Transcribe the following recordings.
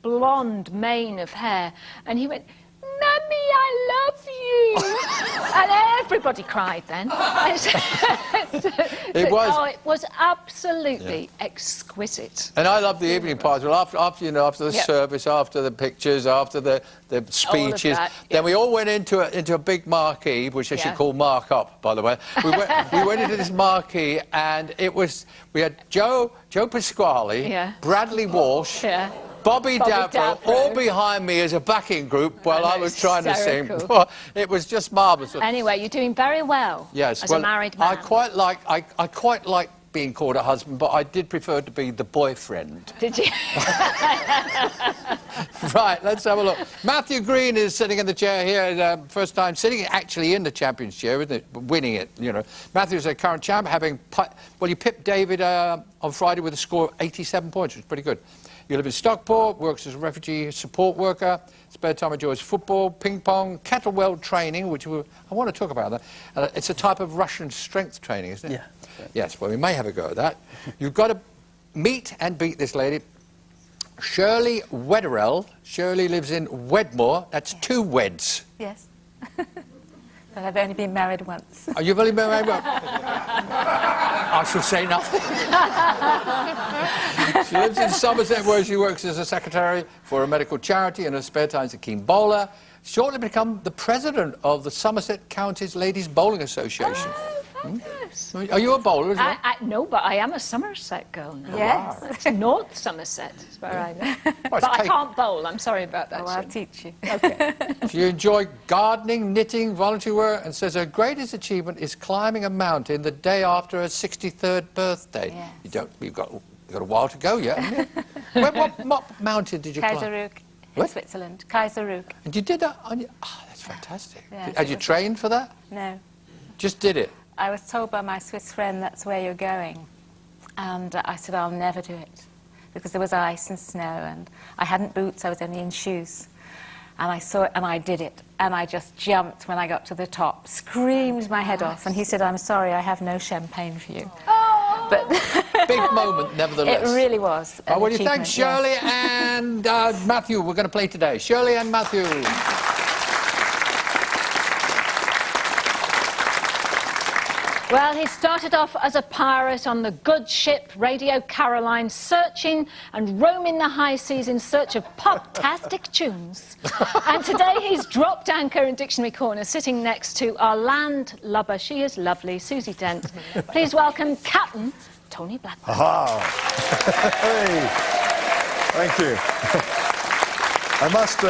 blonde mane of hair, and he went, "Mummy, I love you," and everybody cried then. It was. Oh, it was absolutely exquisite. And I love the evening party. Well, after the service, after the pictures, after the speeches, then we all went into a big marquee, which I should call Mark Up, by the way. We went into this marquee, and we had Joe Pasquale, Bradley Walsh. Bobby Dappler, all behind me as a backing group while I was trying to sing. It was just marvellous. Anyway, you're doing very well as a married man. I quite like being called a husband, but I did prefer to be the boyfriend. Did you? Right, let's have a look. Matthew Green is sitting in the chair here, first time sitting actually in the champions chair, isn't it? Winning it, you know. Matthew's a current champ, you pipped David on Friday with a score of 87 points, which is pretty good. You live in Stockport, works as a refugee support worker, spare time enjoys football, ping pong, kettlebell training, which I want to talk about that. It's a type of Russian strength training, isn't it? Yeah. Yes, well, we may have a go at that. You've got to meet and beat this lady, Shirley Wetherell. Shirley lives in Wedmore. That's 2 Weds. Yes. But I've only been married once. Oh, you've only been married once? I shall say nothing. She lives in Somerset, where she works as a secretary for a medical charity, and her spare time is a keen bowler. Shortly become the president of the Somerset Counties Ladies Bowling Association. Oh, fabulous. Are you a bowler as well? No, but I am a Somerset girl now. Yes. Wow. It's North Somerset, is where I live. But I can't bowl, I'm sorry about that. Oh, I'll teach you. Okay. She enjoys gardening, knitting, volunteer work, and says her greatest achievement is climbing a mountain the day after her 63rd birthday. Yes. You've got a while to go yet, haven't you? What mountain did you climb? Kaiserruch in Switzerland. Kaiserruch. And you did that on your... Oh, that's fantastic. Yes, Had you trained for that? No. Just did it? I was told by my Swiss friend that's where you're going. And I said, I'll never do it. Because there was ice and snow, and I hadn't boots, I was only in shoes. And I saw it, and I did it. And I just jumped when I got to the top, screamed my head off. And he said, I'm sorry, I have no champagne for you. Oh. But big moment, nevertheless. It really was. Well, you thank Shirley and Matthew. We're going to play today. Shirley and Matthew. Well, he started off as a pirate on the good ship Radio Caroline, searching and roaming the high seas in search of pop-tastic tunes. And today he's dropped anchor in Dictionary Corner, sitting next to our landlubber. She is lovely, Susie Dent. Please welcome Captain Tony Blackburn. Aha! Hey! Thank you. I must...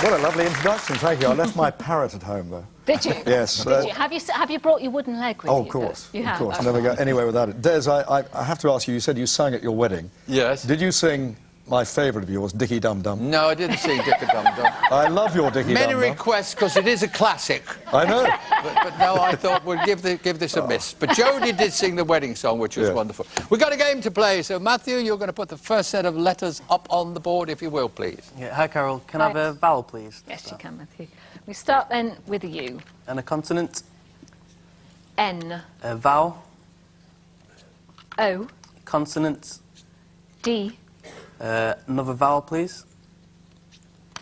what a lovely introduction, thank you. I left my parrot at home, though. Did you? Yes. Did you? Have you brought your wooden leg with you? Oh, of course. You have? Of course. Never go anywhere without it. Des, I have to ask you, you said you sang at your wedding. Yes. Did you sing my favourite of yours, Dickie Dum Dum? No, I didn't sing Dickie Dum Dum. I love your Dickie Dum Dum. Many requests, because it is a classic. I know. But no, I thought we'd give this a miss. But Jodie did sing the wedding song, which was wonderful. We've got a game to play, so Matthew, you're going to put the first set of letters up on the board, if you will, please. Yeah, hi, Carol. Can I have a vowel, please? Yes, you can, Matthew. We start then with a U. And a consonant. N. A vowel. O. Consonant. D. Another vowel, please.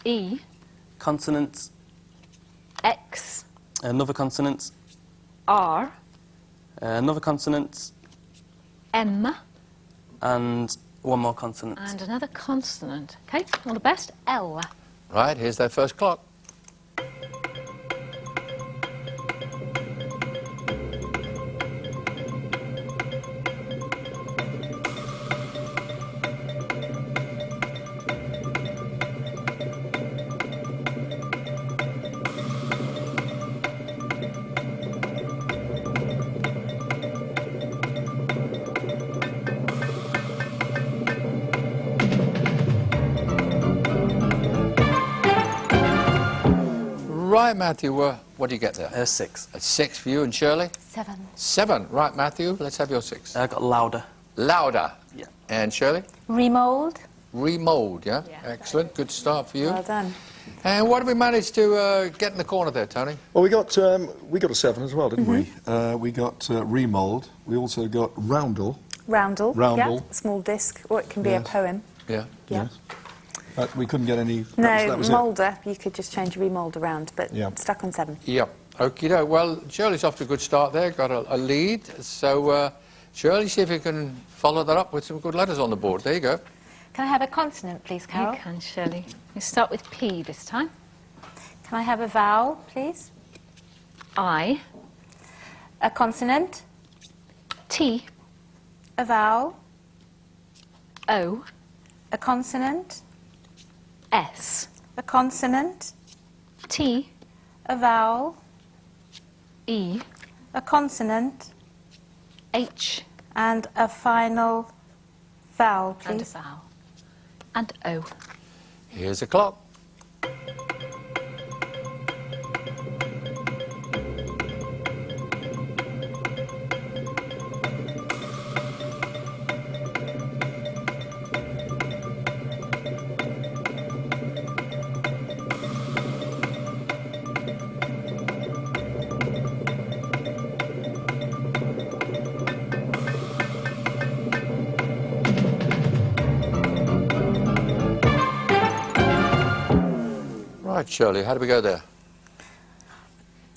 E. Consonant. X. Another consonant. R. Another consonant. M. And one more consonant. And another consonant. OK, all the best. L. Right, here's their first clock. Right, Matthew, what do you get there? 6. A 6 for you, and Shirley? 7. 7. Right, Matthew, let's have your 6. I got louder. Louder. Yeah. And Shirley? Remold. Remold, yeah? Excellent. Good start for you. Well done. And what have we managed to get in the corner there, Tony? Well, we got a 7 as well, didn't we? We got remold. We also got roundel. Roundel. Roundel. Yeah, small disc, or it can be a poem. Yeah. Yeah. Yes. But we couldn't get any... No, that was it. moulder. You could just change remould around, but Yeah. stuck on 7. Yep. Okie doke. Well, Shirley's off to a good start there. Got a lead. So, Shirley, see if you can follow that up with some good letters on the board. There you go. Can I have a consonant, please, Carol? You can, Shirley. We start with P this time. Can I have a vowel, please? I, A consonant, T, a vowel, O, a consonant, S, a consonant, T, a vowel, E, a consonant, H, and a final vowel, and a please. vowel. And O. Here's the clock. Right, Shirley, how do we go there?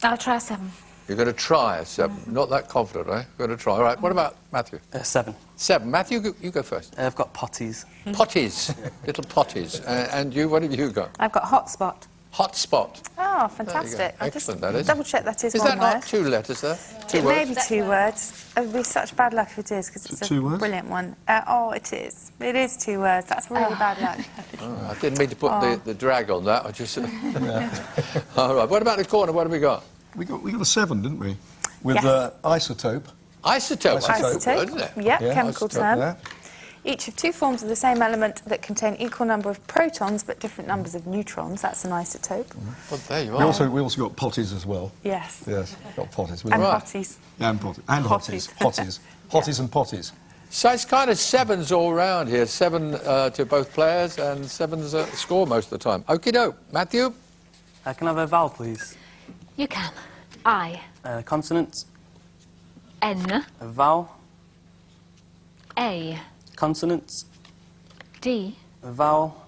I'll try 7. You're going to try a 7. Not that confident, eh? You're going to try. All right, what about Matthew? 7. 7. Matthew, you go first. I've got potties. Potties. Little potties. And you, what have you got? I've got hotspot. Hot spot. Oh, fantastic. I'll Excellent, just that is. double check that is Is one that word. not 2 letters there? It may be 2 words. It would be such bad luck if it is, because it's a 2 words? brilliant one. Oh, it is. It is 2 words. That's really bad luck. Oh, I didn't mean to put the drag on that. I just... All right, what about the corner? What have we got? We got a 7, didn't we? With Yes. isotope. Isotope. That's a good Isotope. word, isn't it? Yeah, chemical isotope term. there. Each of 2 forms of the same element that contain equal number of protons but different numbers of neutrons. That's an isotope. Well, there you We are. also got potties as well. Yes. Yes, got potties. And Right. potties. And potties. And hotties. Hotties. Hotties and potties. So it's kind of 7s all round here. 7 to both players and 7s score most of the time. Okie doke. Matthew? Can I have a vowel, please? You can. I, Consonant, N, a vowel, A, consonant, D, a vowel,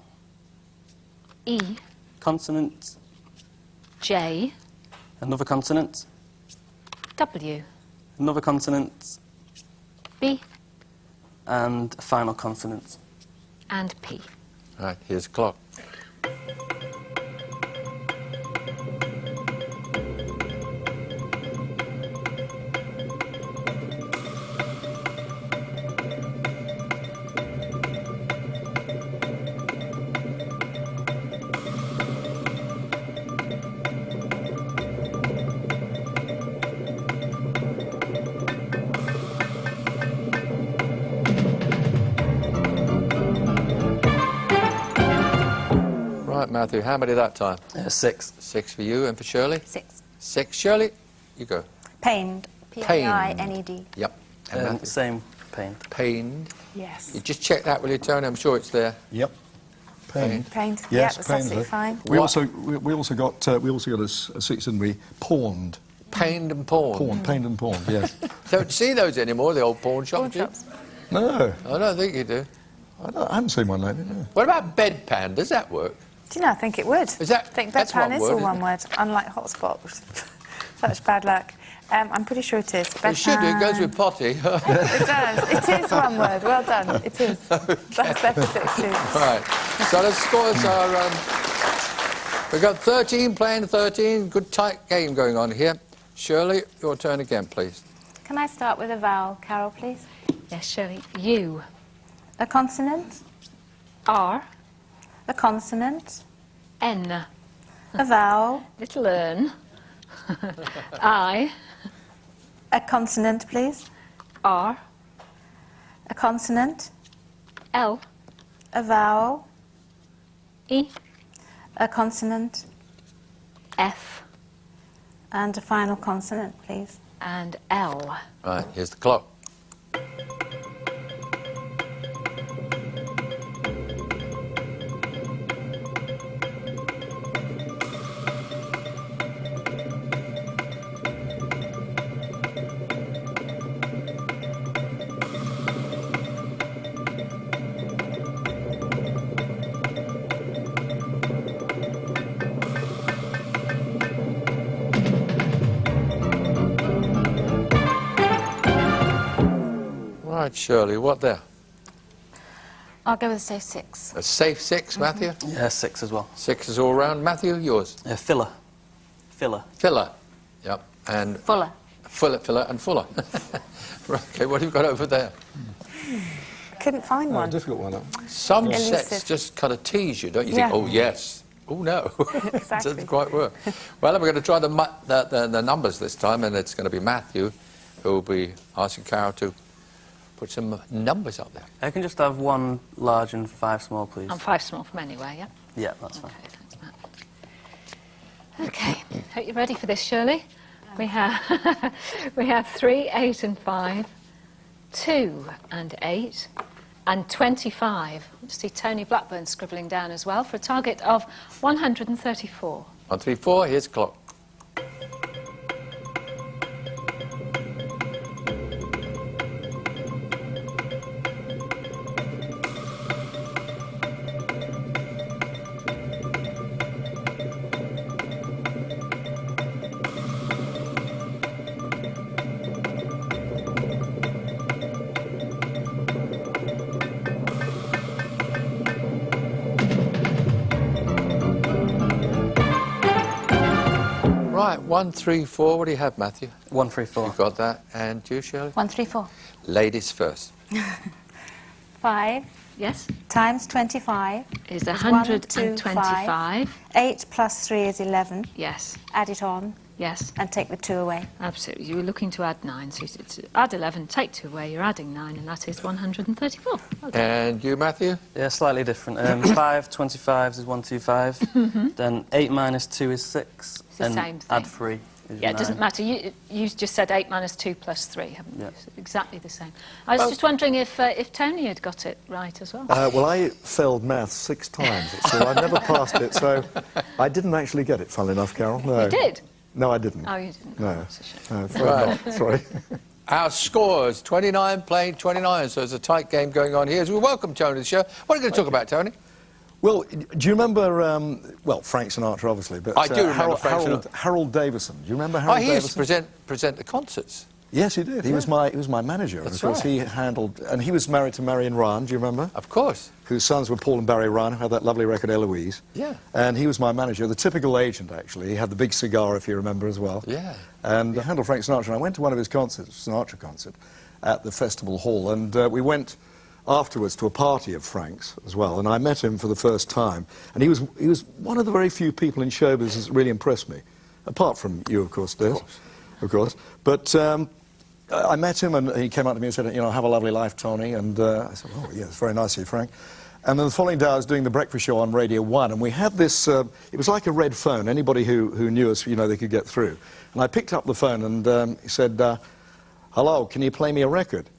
E, consonant, J, another consonant, W, another consonant, B, and a final consonant. and P. Right, here's the clock. Right, Matthew, how many that time? 6. 6 for you and for Shirley? 6. 6. Shirley, you go. Pained. P-A-I-N-E-D. Yep. And Matthew? Same pain. Pained. Yes. You just check that, will you, Tony? I'm sure it's there. Yep. Pain. Pained. Yes, Yeah, that's pain's absolutely there. fine. We What? also got a 6, didn't we? Pawned. Pained and pawned. Pawned. Pained and pawned. Yes. Don't see those anymore, the old pawn shops. Pawn do you? shops. No, I don't think you do. I haven't seen one lately. No. What about bedpan? Does that work? Do you know, I think it would. Is that- I think that's bedpan one is word, all isn't one it? word, unlike hotspot, which is such bad luck. I'm pretty sure it is. It should do. It goes with potty. It does. It is one word. Well done. It is. That's better 6 too. Right. So the scores are... we've got 13 playing 13. Good tight game going on here. Shirley, your turn again, please. Can I start with a vowel, Carol, please? Yes, Shirley. U, A consonant, R, a consonant, N, a vowel, little urn, I, a consonant, please, R, a consonant, L, a vowel, E, a consonant, F, and a final consonant, please. and L. Right, here's the clock. Right, Shirley, what there? I'll go with a safe 6. A safe 6, Matthew? Yeah, 6 as well. 6 is all round. Matthew, yours? Filler. Filler. Filler. Yep. And Fuller. filler and fuller. Right, okay, what have you got over there? Couldn't find Oh, one. difficult one, that. Some Elusive. sets just kind of tease you, don't you? Yeah. Think, oh, yes. Oh, no. Exactly. Doesn't quite work. Well, we're going to try the numbers this time, and it's going to be Matthew who will be asking Carol to put some numbers up there. I can just have 1 large and 5 small, please. And 5 small from anywhere, yeah? Yeah, that's fine. Okay, thanks, Matt. Okay, hope you're ready for this, Shirley. We have, we have 3, 8 and 5, 2 and 8, and 25. I see Tony Blackburn scribbling down as well for a target of 134. 1, 3, 4, here's the clock. Right, 1, 3, 4. What do you have, Matthew? 1, 3, 4. You've got that. And you, Shirley? 134. Ladies first. 5 Yes? times 25 Is is 125. 8 plus 3 is 11. Yes, Add it on yes, and take the 2 away. absolutely. You were looking to add 9, so it's add 11, take 2 away, you're adding 9, and that is 134. Well done. And you, Matthew? Yeah, slightly different. 5 25s is 125. Then 8 minus 2 is 6. the and same add thing. 3 is Yeah, 9. it doesn't matter. You just said 8 minus 2 plus 3, haven't you? Yeah. So exactly the same. I was just wondering if Tony had got it right as well. Well, I failed maths 6 times, so I never passed it, so I didn't actually get it, funnily enough, Carol. No. You did? No, I didn't. Oh, you didn't. No. Oh, that's a shame. No, afraid Right. not. Sorry. Our scores, 29 playing 29, so there's a tight game going on here. As we welcome Tony to the show. What are you going to talk about, Tony? Well, do you remember, well, Frank Sinatra, obviously, but I do remember Frank Sinatra. Harold Davison. Do you remember Harold He Davison? used to present the concerts. Yes, he did. He was my manager. That's and of course, right. he handled, and he was married to Marion Ryan, do you remember? Of course. Whose sons were Paul and Barry Ryan, who had that lovely record, Eloise. Yeah. And he was my manager, the typical agent, actually. He had the big cigar, if you remember, as well. Yeah. And I handled Frank Sinatra, and I went to one of his concerts, Sinatra concert, at the Festival Hall, and we went afterwards to a party of Frank's as well, and I met him for the first time, and he was one of the very few people in showbiz that really impressed me, apart from you, of course, Des. Of course. But I met him, and he came up to me and said, you know, have a lovely life, Tony, and I said, oh, yeah, it's very nice of you, Frank. And then the following day I was doing the breakfast show on Radio 1, and we had this, it was like a red phone. Anybody who knew us, you know, they could get through. And I picked up the phone, and he said, hello, can you play me a record?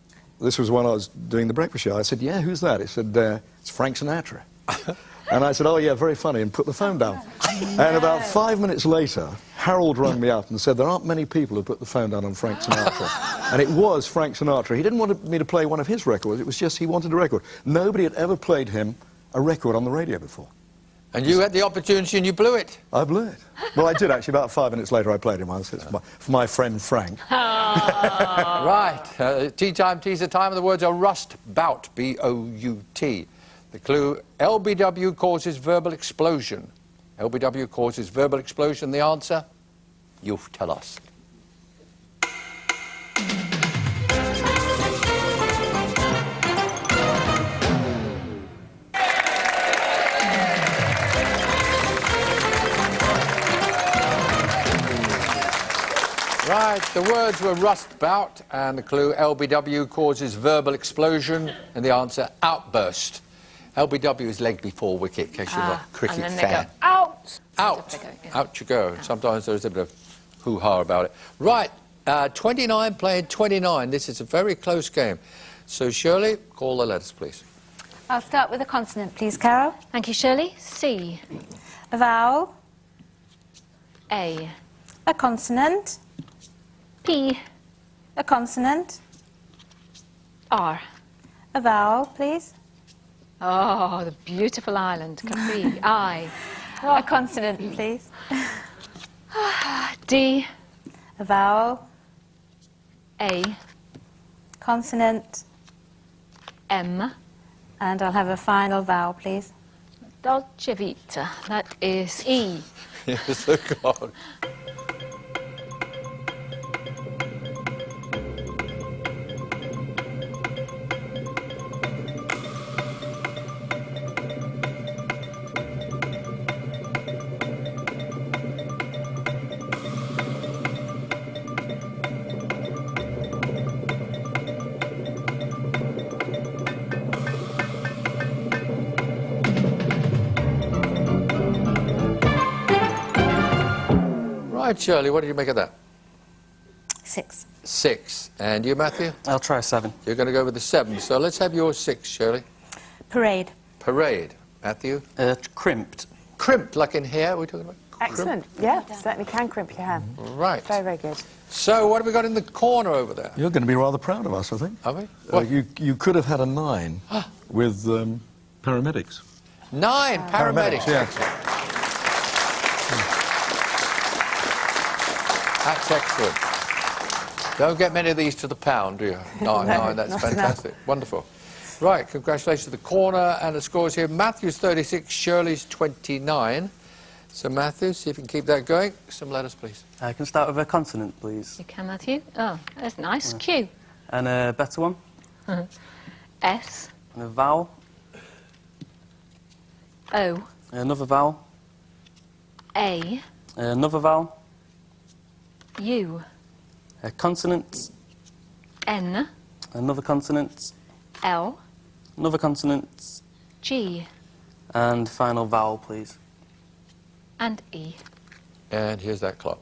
This was when I was doing the breakfast show. I said, yeah, who's that? He said, it's Frank Sinatra. And I said, oh, yeah, very funny, and put the phone down. And about 5 minutes later, Harold rang me up and said, there aren't many people who put the phone down on Frank Sinatra. And it was Frank Sinatra. He didn't want me to play one of his records. It was just he wanted a record. Nobody had ever played him a record on the radio before. And you had the opportunity and you blew it. I blew it. Well, I did, actually. About 5 minutes later, I played him once. It's for my friend Frank. Right. Tea time, teaser time, and the words are rust bout, B-O-U-T. The clue, LBW causes verbal explosion. LBW causes verbal explosion. The answer, you tell us. Right, the words were rust bout, and the clue, LBW causes verbal explosion, and the answer, outburst. LBW is leg before wicket, in case you're not a cricket and then fan. they go, out! Out. They go, yeah. Out you go. Sometimes there's a bit of hoo-ha about it. Right, 29 playing 29. This is a very close game. So, Shirley, call the letters, please. I'll start with a consonant, please, Carol. Thank you, Shirley. C, A vowel, A, a consonant, P, a consonant, R. a vowel, please. Oh, the beautiful island, Capri. I, A consonant, please. D, A vowel, A, consonant, M. And I'll have a final vowel, please. Dolce vita. That is E. Yes, oh God. Right, Shirley, what did you make of that? 6. 6. And you, Matthew? I'll try 7. You're going to go with the 7. So let's have your 6, Shirley. Parade. Parade. Matthew? Crimped. Crimped, like in hair, we're talking about? Excellent. Yeah, certainly can crimp your hair. Right. Very, very good. So what have we got in the corner over there? You're going to be rather proud of us, I think. Are we? You could have had a 9 with paramedics. 9 paramedics. Yeah. That's excellent. Don't get many of these to the pound, do you? No, that's not fantastic. Wonderful. Right, congratulations to the corner and the scores here. Matthew's 36, Shirley's 29. So Matthew, see if you can keep that going. Some letters, please. I can start with a consonant, please. You can, Matthew. Oh, that's nice. Q. And a better one. S. And a vowel. O. Another vowel. A. Another vowel. U. A consonant. N. Another consonant. L. Another consonant. G. And final vowel, please. And E. And here's that clock.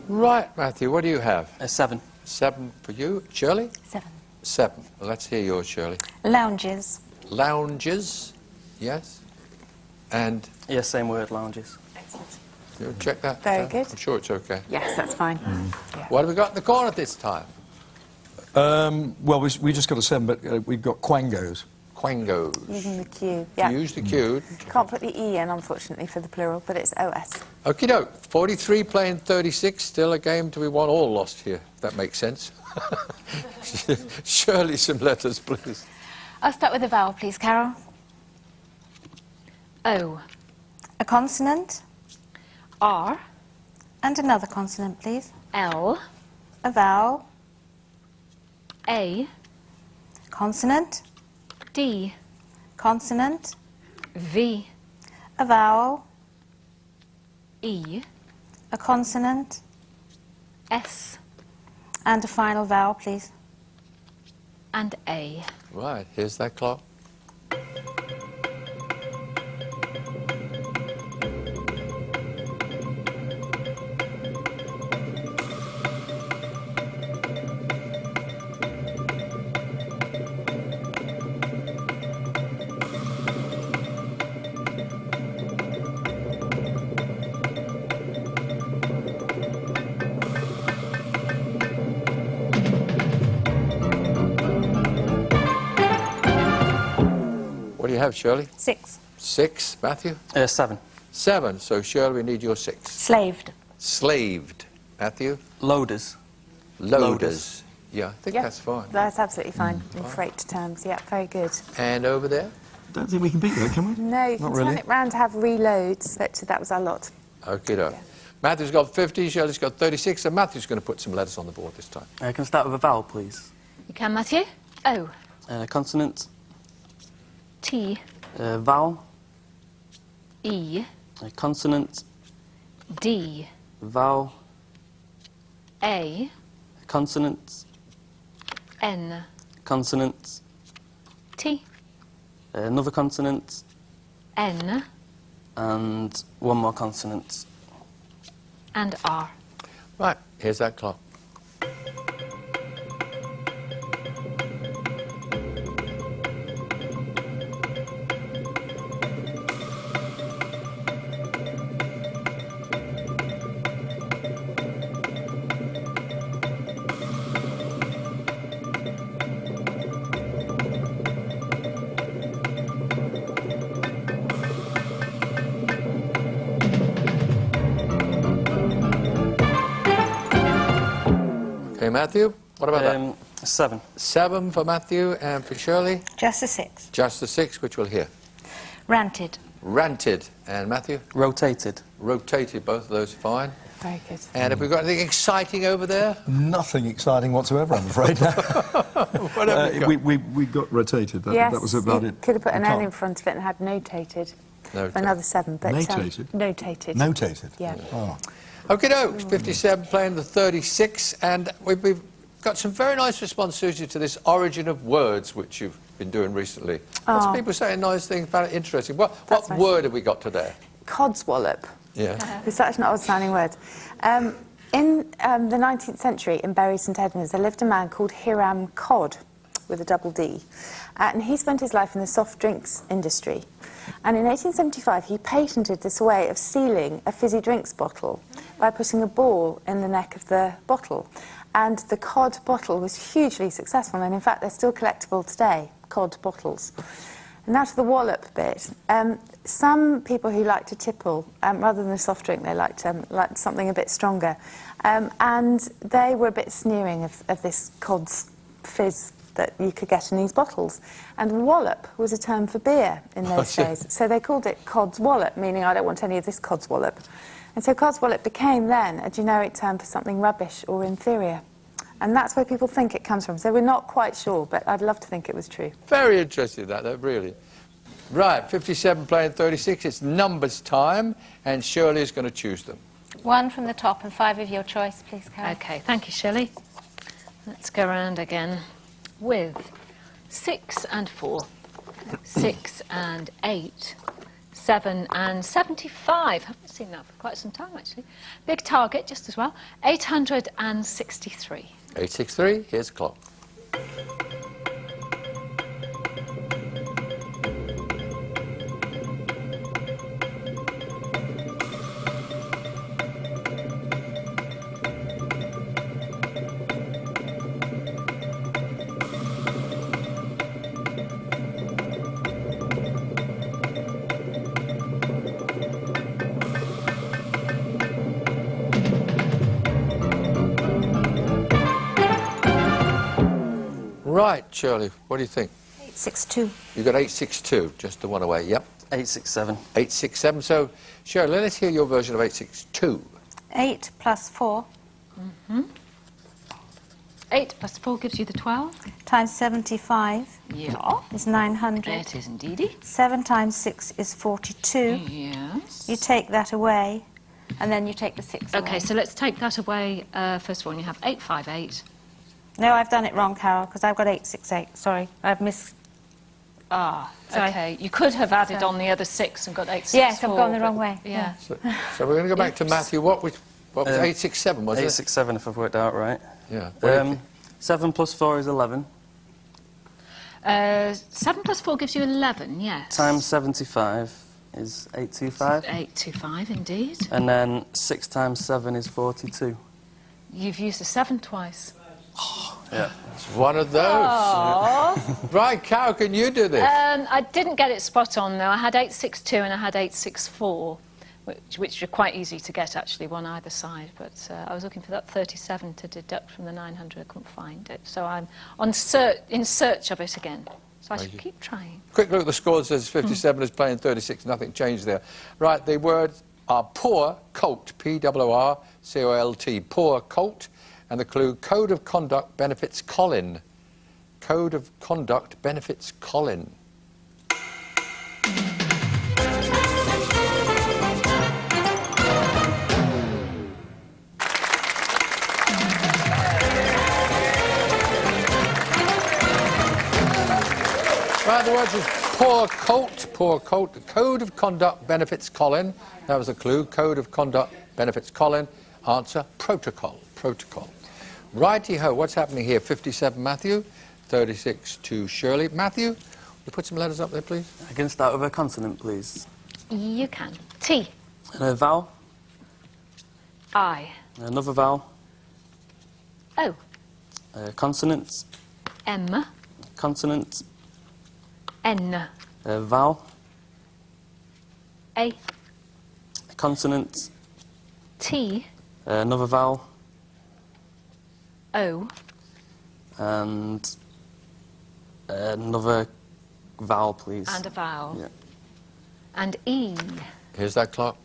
Right, Matthew, what do you have? A 7. 7 for you. Shirley? 7. 7. Well, let's hear yours, Shirley. Lounges. Lounges, yes. And Yeah, same word, lounges. Excellent. you check that? Very Sam? good. I'm sure it's okay. Yes, that's fine. What have we got in the corner this time? Well, we just got a 7, but we've got quangos. Quangos. Using the Q. Yeah. Use the Q. Can't put the E in, unfortunately, for the plural, but it's OS. Okie doke. 43 playing 36. Still a game to be won or lost here, if that makes sense. Shirley, some letters, please. I'll start with a vowel, please, Carol. O. A consonant R. and another consonant, please. L. A vowel, A. consonant, D. consonant, V. a vowel, E. a consonant, S. and a final vowel, please. And A. Right, here's that clock. What do you have, Shirley? 6. 6. Matthew? 7. 7. So, Shirley, we need your 6. Slaved. Slaved. Matthew? Loaders. Loaders. Yeah, I think Yeah. that's fine. That's absolutely fine in freight terms. Yeah, very good. And over there? Don't think we can beat that, can we? No, you can Not turn really. it round to have reloads, but that was our lot. Okay, doke. Matthew's got 50, Shirley's got 36, and Matthew's going to put some letters on the board this time. I can start with a vowel, please. You can, Matthew? O. Consonant. T. Vowel. E. Consonant. D. Vowel. A. Consonant. N. Consonant. T. Another consonant. N. And one more consonant. And R. Right, here's that clock. Okay, Matthew, what about that? 7. 7 for Matthew, and for Shirley? Just a 6. Just the 6, which we'll hear. Ranted. Ranted. And Matthew? Rotated. Rotated, both of those fine. Very good. And have we got anything exciting over there? Nothing exciting whatsoever, I'm afraid. What have we got? we got rotated. Yes, That was about you it. could have put an We N can't- in front of it and had notated. Notated. Another 7, but... Notated? Notated. Notated. Yeah. Oh. Okay, no, 57 playing the 36, and we've got some very nice responses to this origin of words, which you've been doing recently. Lots of people saying nice things about it, interesting. What That's nice. word have we got today? Codswallop. Yeah. It's such an odd-sounding word. In the 19th century, in Bury St Edmunds, there lived a man called Hiram Codd, with a double D. And he spent his life in the soft drinks industry. And in 1875, he patented this way of sealing a fizzy drinks bottle by putting a ball in the neck of the bottle. And the Codd bottle was hugely successful, and in fact, they're still collectible today, Codd bottles. And now to the wallop bit. Some people who like to tipple, rather than a soft drink, they liked something a bit stronger. And they were a bit sneering of this Codd's fizz that you could get in these bottles. And wallop was a term for beer in those days. So they called it Codd's wallop, meaning I don't want any of this Codd's wallop. And so Codd's wallop became then a generic term for something rubbish or inferior. And that's where people think it comes from. So we're not quite sure, but I'd love to think it was true. Very interesting, that really. Right, 57 playing 36, it's numbers time, and Shirley is going to choose them. 1 from the top and 5 of your choice, please, Carol. Okay, thank you, Shirley. Let's go around again with 6 and 4, 6 and 8, 7 and 75. Haven't seen that for quite some time, actually. Big target, just as well. 863. 863, here's the clock. Right, Shirley, what do you think? 862. You've got 862, just the one away, yep. 867. 867, so Shirley, let's hear your version of 862. 8 plus 4 8 plus 4 gives you the 12. times 75 Yeah. is 900. It is indeedy. 7 times 6 is 42. Yes. You take that away, and then you take the 6 away. Okay, so let's take that away. First of all, you have 858. No, I've done it wrong, Carol, because I've got 868. Sorry, I've missed... Ah, Sorry. okay. You could have added Sorry. on the other 6 and got 864. Yes, I've gone the but- wrong way. Yeah. So we're going to go back to Matthew. What was 867, was it? 867, if I've worked out right. Yeah. What do you think? 7 plus 4 is 11. 7 plus 4 gives you 11, yes. Times 75 is 825. 825, indeed. And then 6 times 7 is 42. You've used the 7 twice. Yeah. It's one of those. Right, Carol, can you do this? I didn't get it spot on, though. I had 862 and I had 864, which were quite easy to get, actually, one either side. But I was looking for that 37 to deduct from the 900. I couldn't find it. So I'm in search of it again. So I should keep trying. Quick look at the scores. Says 57 is playing 36. Nothing changed there. Right, the words are poor colt, P-O-R-C-O-L-T, poor colt. And the clue, code of conduct benefits Colin. Code of conduct benefits Colin. Right, the words was poor colt. The code of conduct benefits Colin. That was the clue. Code of conduct benefits Colin. Answer, protocol. Righty-ho, what's happening here? 57, Matthew. 36 to Shirley. Matthew, will you put some letters up there, please? I can start with a consonant, please. You can. T. And a vowel. I. Another vowel. O. Consonant. M. Consonant. N. Vowel. A. Consonant. T. Another vowel. O. And another vowel, please. And a vowel. Yeah. And E. Here's that clock.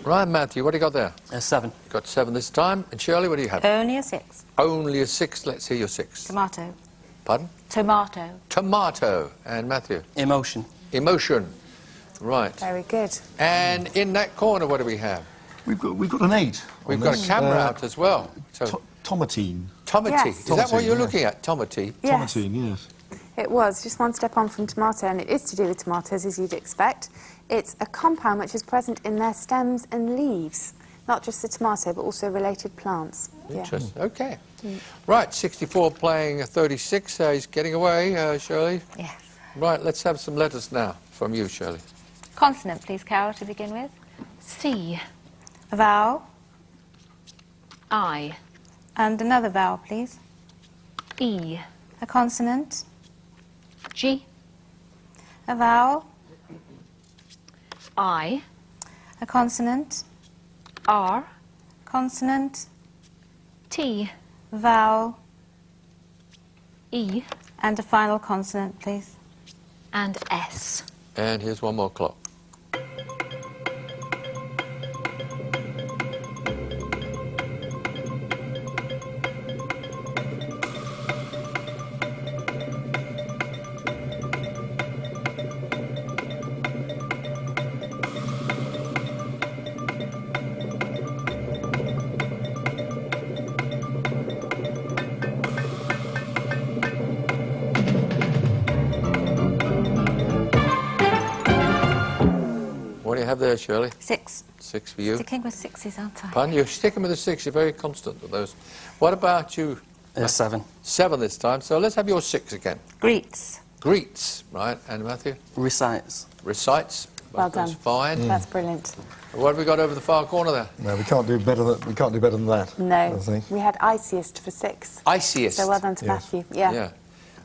Right, Matthew, what do you got there? 7. You got 7 this time. And Shirley, what do you have? Only a 6. Only a 6. Let's hear your 6. Tomato. Pardon? Tomato. Tomato. And Matthew? Emotion. Emotion. Right. Very good. And in that corner, what do we have? We've got an 8. We've got a camera out as well. So, Tomatine. Tomati. Yes. Is that what Tomatine, you're yeah. looking at? Tomati. Yes, Tomatine, yes. it was. Just one step on from tomato, and it is to do with tomatoes, as you'd expect. It's a compound which is present in their stems and leaves. Not just the tomato, but also related plants. Yeah. Interesting. Okay. Right, 64 playing 36. He's getting away, Shirley. Yes. Right, let's have some letters now from you, Shirley. Consonant, please, Carol, to begin with. C. A vowel. I. And another vowel, please. E. A consonant. G. A vowel. I. A consonant. R. Consonant. T. Vowel. E. And a final consonant, please. And S. And here's one more clock. What do you have there, Shirley? 6. 6 for you. Sticking with 6s, aren't I? Pardon? You're sticking with the 6. You're very constant with those. What about you? 7. 7 this time. So let's have your 6 again. Greets. Greets, right? And Matthew? Recites. Recites. Well That's done. fine. That's brilliant. What have we got over the far corner there? No, we can't do better than that. No, I think. we had iciest for 6. Iciest. So well done to Yes. Matthew. Yeah. Yeah.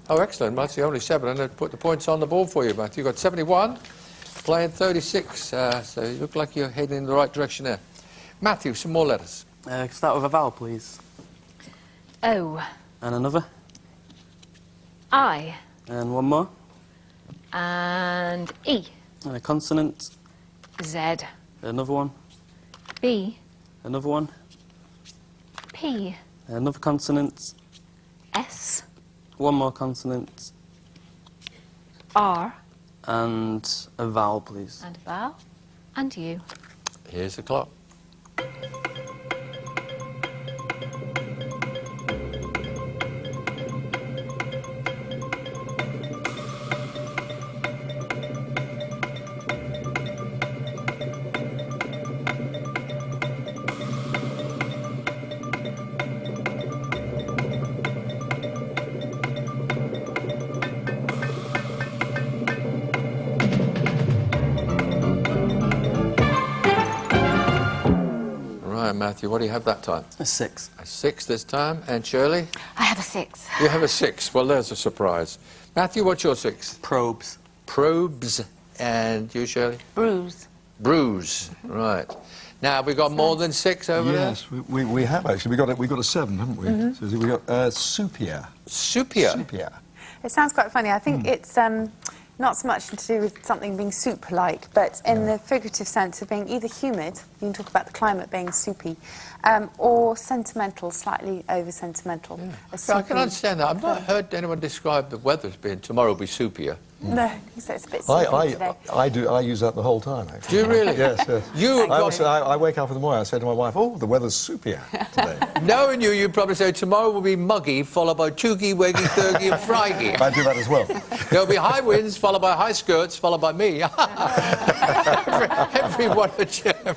Oh, excellent. Well, that's the only 7. And they put the points on the board for you, Matthew. You've got 71, playing 36. So you look like you're heading in the right direction there. Matthew, some more letters. Start with a vowel, please. O. And another. I. And one more. And E. And a consonant. Z. Another one. B. Another one. P. Another consonant. S. One more consonant. R. And a vowel, please. And vowel. And U. Here's the clock. Right, Matthew, what do you have that time? A 6. A 6 this time. And Shirley? I have a 6. You have a 6. Well, there's a surprise. Matthew, what's your 6? Probes. Probes. And you, Shirley? Bruise. Bruise. Right. Now, have we got more than 6 over Yes, we have actually. We got a 7, haven't we? So we got supia. there? Supia. Supia. It sounds quite funny. I think it's not so much to do with something being soup-like, but in the figurative sense of being either humid, you can talk about the climate being soupy, or sentimental, slightly over-sentimental. A So I can soupy- understand that. I've not heard anyone describe the weather as being tomorrow will be soupier. No, so it's a bit soupy today. I use that the whole time, actually. Do you really? Yes, yes. You I wake up in the morning, I say to my wife, oh, the weather's soupier today. knowing you, you'd probably say tomorrow will be muggy, followed by toogie, weggy, thurgy, and friggy. I do that as well. There'll be high winds, followed by high skirts, followed by me. every between one and Chairman.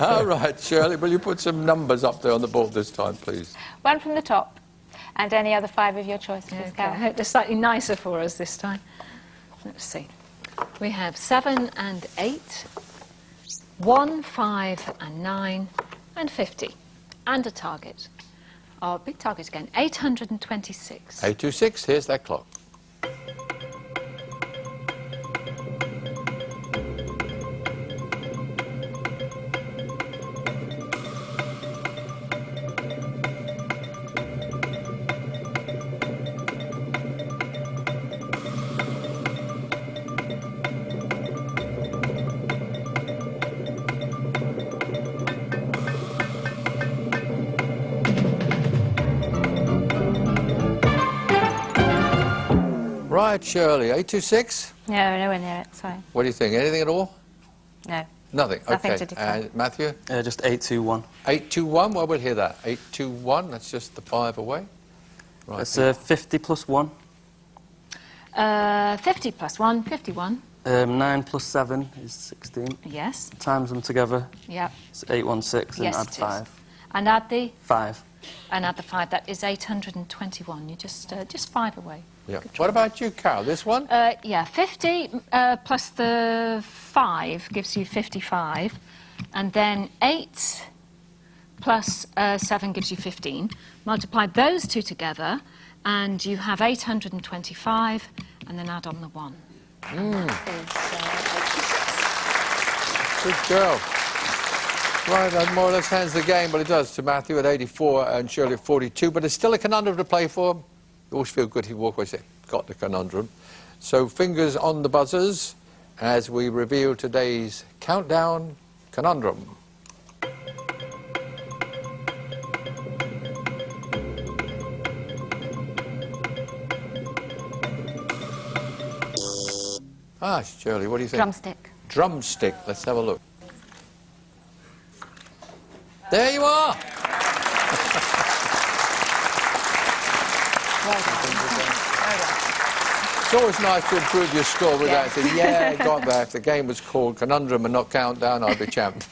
All right, Shirley, will you put some numbers up there on the board this time, please? One from the top, and any other 5 of your choice, please, Okay, I Carol. hope they're slightly nicer for us this time. Let's see. We have 7 and 8, 1, 5 and 9, and 50. And a target. Our big target again, 826. 826, here's that clock. Right, Shirley, 826? No, nowhere near it, sorry. What do you think? Anything at all? No. Nothing. Nothing Okay. to declare. And Matthew? Just 821. 821. Well, we'll hear that. 821. That's just the 5 away. Right. It's 50 plus 1. 50 plus 1, 51. 9 plus 7 is 16. Yes. Times them together, Yep. it's 816, Yes, and it add is. 5. And add the 5. 5. That is 821. You're just 5 away. Yeah. What about you, Carol? This one? Yeah, 50 plus the 5 gives you 55. And then 8 plus 7 gives you 15. Multiply those two together, and you have 825, and then add on the 1. Good girl. Right, that more or less hands the game, but it does to Matthew at 84 and Shirley at 42. But it's still a conundrum to play for. You always feel good if you walk away and say, got the conundrum. So fingers on the buzzers as we reveal today's countdown conundrum. Ah, Shirley, what do you think? Drumstick. Drumstick. Let's have a look. There you are. It's always nice to improve your score without saying, yeah, got that. If the game was called Conundrum and not Countdown, I'd be champ.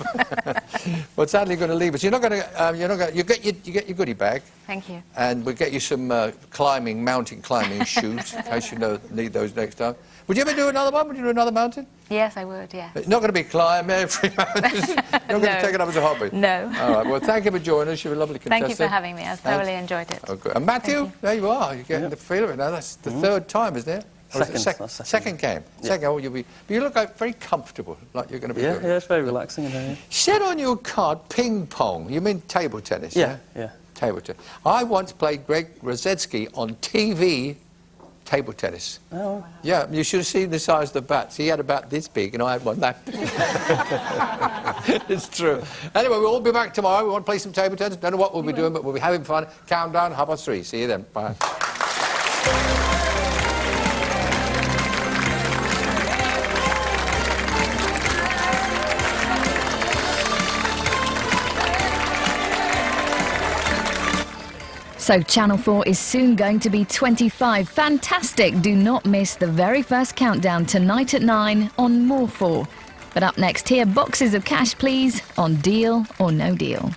Well, sadly, going to leave us. You're not going to. You get your goodie bag, Thank you. and we'll get you some mountain climbing shoes in case you need those next time. Would you ever do another one? Would you do another mountain? Yes, I would, yeah. It's not going to be climb every mountain. You're not going to take it up as a hobby. No. All right. Well, thank you for joining us. You're a lovely contestant. Thank you for having me. I thoroughly enjoyed it. Okay. And Matthew, Thank you. there you are. You're getting the feel of it now. That's the third time, isn't it? Or is it Second. second game. Yeah. Second. Oh, but you look like very comfortable, like you're going to be Yeah, good. yeah, it's very relaxing in here. Said on your card, ping pong. You mean table tennis? Yeah, yeah. Table tennis. I once played Greg Rosetsky on TV table tennis. Oh, Yeah, you should have seen the size of the bats. He had a bat this big, and I had one that big. It's true. Anyway, we'll all be back tomorrow. We want to play some table tennis. Don't know what we'll be doing, but we'll be having fun. Countdown, 3:30. See you then. Bye. So Channel 4 is soon going to be 25. Fantastic! Do not miss the very first countdown tonight at 9 on More 4. But up next here, boxes of cash please on Deal or No Deal.